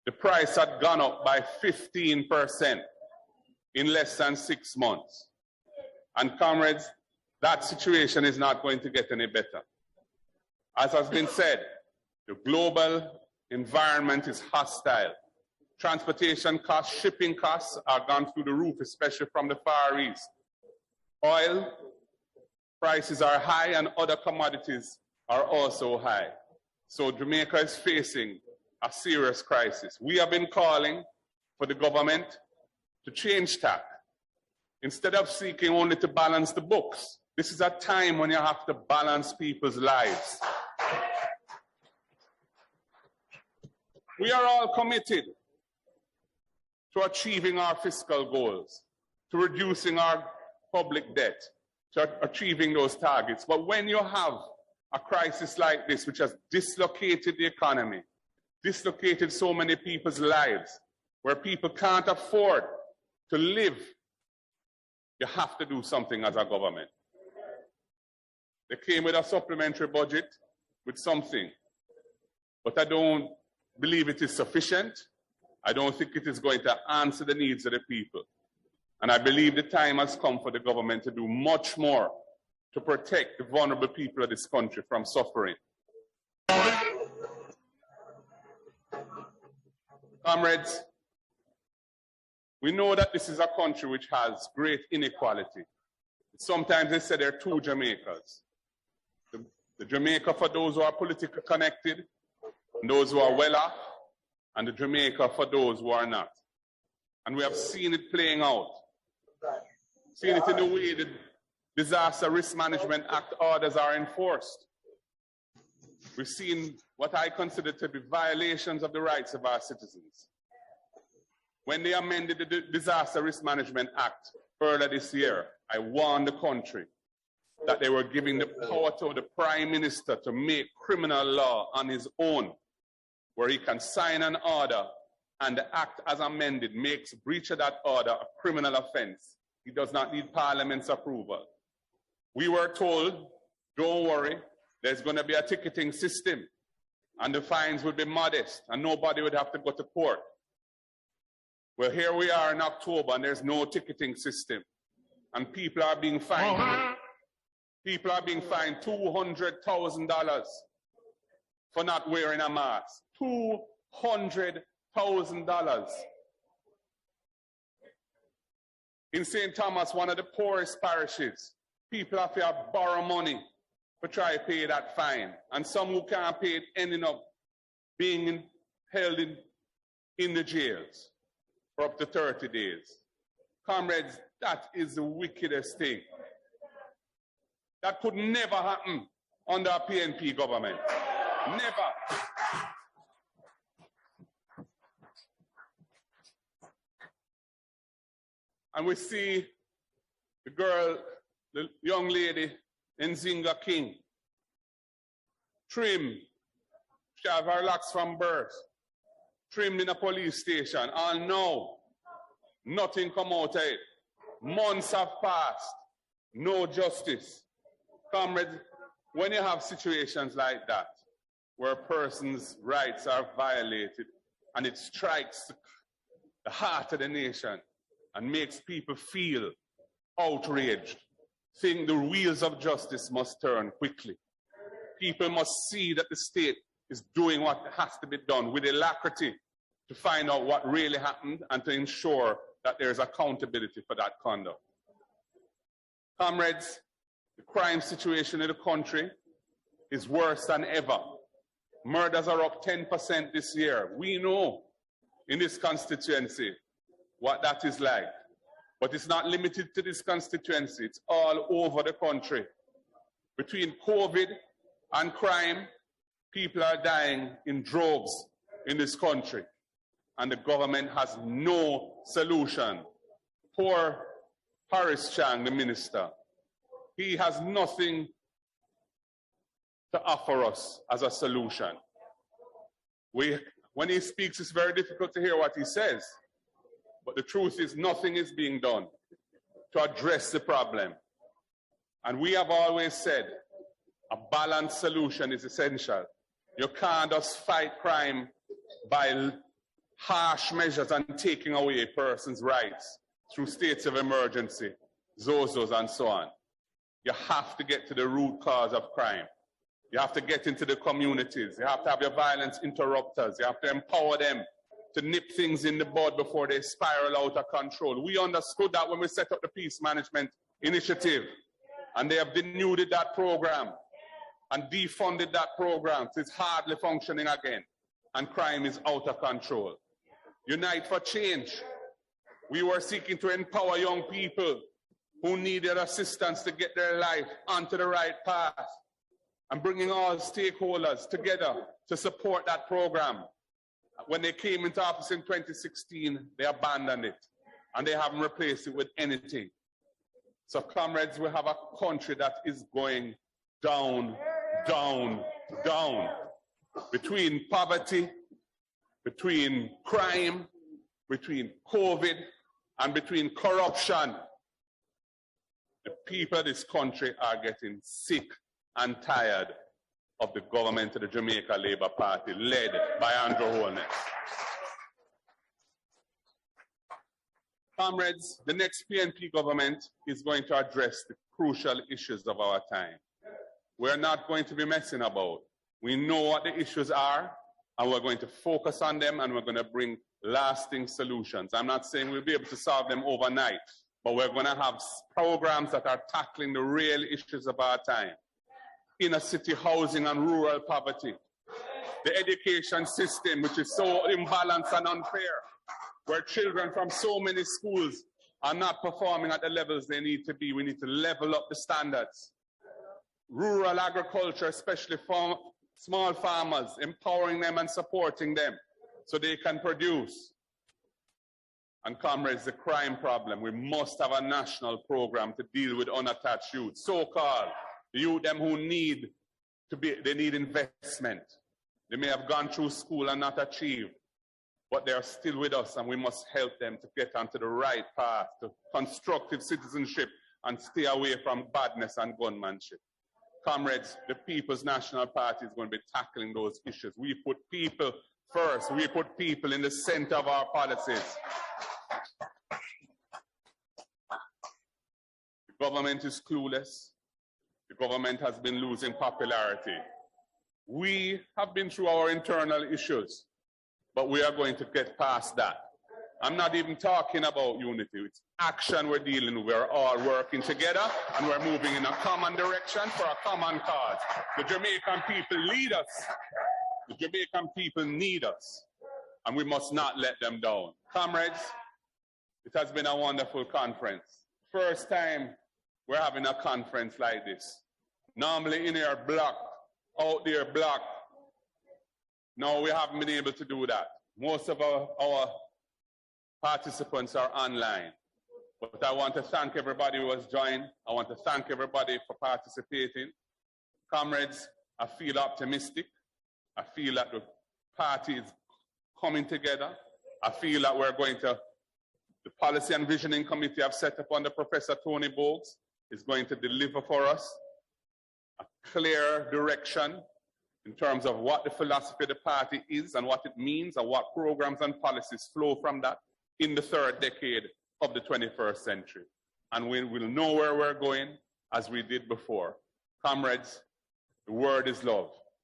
the price had gone up by 15% in less than 6 months. And comrades, that situation is not going to get any better. As has been said, the global environment is hostile. Transportation costs, shipping costs are gone through the roof, especially from the Far East. Oil prices are high and other commodities are also high. So Jamaica is facing a serious crisis. We have been calling for the government to change tack. Instead of seeking only to balance the books, this is a time when you have to balance people's lives. We are all committed to achieving our fiscal goals, to reducing our public debt, to achieving those targets. But when you have a crisis like this, which has dislocated the economy, dislocated so many people's lives, where people can't afford to live, you have to do something as a government. They came with a supplementary budget with something, but I don't believe it is sufficient. I don't think it is going to answer the needs of the people. And I believe the time has come for the government to do much more to protect the vulnerable people of this country from suffering. Comrades, we know that this is a country which has great inequality. Sometimes they say there are two Jamaicas. The Jamaica for those who are politically connected, and those who are well off, and the Jamaica for those who are not. And we have seen it playing out. Seen it in the way the Disaster Risk Management Act orders are enforced. We've seen what I consider to be violations of the rights of our citizens. When they amended the Disaster Risk Management Act earlier this year, I warned the country that they were giving the power to the Prime Minister to make criminal law on his own, where he can sign an order and the act as amended makes breach of that order a criminal offense. He does not need Parliament's approval. We were told, don't worry, there's going to be a ticketing system and the fines would be modest and nobody would have to go to court. Well, here we are in October and there's no ticketing system and people are being fined. People are being fined $200,000 for not wearing a mask. $200,000. In St. Thomas, one of the poorest parishes, people have to borrow money to try to pay that fine. And some who can't pay it ending up being held in the jails for up to 30 days. Comrades, that is the wickedest thing. That could never happen under a PNP government. Never. And we see the girl, the young lady, Nzinga King, trimmed. She have her locks from birth, trimmed in a police station. And now, nothing come out of it. Months have passed, no justice. Comrades, when you have situations like that, where a person's rights are violated, and it strikes the heart of the nation and makes people feel outraged, think the wheels of justice must turn quickly. People must see that the state is doing what has to be done with alacrity to find out what really happened and to ensure that there is accountability for that conduct. Comrades, the crime situation in the country is worse than ever. Murders are up 10% this year. We know in this constituency what that is like. But it's not limited to this constituency. It's all over the country. Between COVID and crime, people are dying in droves in this country. And the government has no solution. Poor Horace Chang, the minister, he has nothing to offer us as a solution. When he speaks, it's very difficult to hear what he says. But the truth is nothing is being done to address the problem. And we have always said a balanced solution is essential. You can't just fight crime by harsh measures and taking away a person's rights through states of emergency, ZOZOs and so on. You have to get to the root cause of crime. You have to get into the communities. You have to have your violence interrupters. You have to empower them to nip things in the bud before they spiral out of control. We understood that when we set up the Peace Management Initiative, and they have denuded that program and defunded that program. So it's hardly functioning again, and crime is out of control. Unite for Change. We were seeking to empower young people who needed assistance to get their life onto the right path, and bringing all stakeholders together to support that program. When they came into office in 2016, they abandoned it, and they haven't replaced it with anything. So, comrades, we have a country that is going down, down, down. Between poverty, between crime, between COVID, and between corruption, the people of this country are getting sick and tired of the government of the Jamaica Labour Party, led by Andrew Holness. Comrades, the next PNP government is going to address the crucial issues of our time. We're not going to be messing about. We know what the issues are, and we're going to focus on them, and we're going to bring lasting solutions. I'm not saying we'll be able to solve them overnight, but we're going to have programs that are tackling the real issues of our time. Inner city housing and rural poverty. The education system, which is so imbalanced and unfair, where children from so many schools are not performing at the levels they need to be. We need to level up the standards. Rural agriculture, especially for small farmers, empowering them and supporting them so they can produce. And comrades, the crime problem. We must have a national program to deal with unattached youth, so-called the youth them who need they need investment. They may have gone through school and not achieved, but they are still with us, and we must help them to get onto the right path to constructive citizenship and stay away from badness and gunmanship. Comrades, the People's National Party is going to be tackling those issues. We put people first. We put people in the center of our policies. The government is clueless. The government has been losing popularity. We have been through our internal issues, but we are going to get past that. I'm not even talking about unity. It's action we're dealing with. We're all working together, and we're moving in a common direction for a common cause. The Jamaican people lead us. The Jamaican people need us, and we must not let them down. Comrades, it has been a wonderful conference. First time we're having a conference like this. Normally in here blocked, out there blocked. No, we haven't been able to do that. Most of our participants are online. But I want to thank everybody who has joined. I want to thank everybody for participating. Comrades, I feel optimistic. I feel that the party is coming together. I feel that we're going to, the Policy and Visioning Committee I've set up under Professor Tony Bogues is going to deliver for us a clear direction in terms of what the philosophy of the party is and what it means and what programs and policies flow from that in the third decade of the 21st century. And we will know where we're going as we did before. Comrades, the word is love.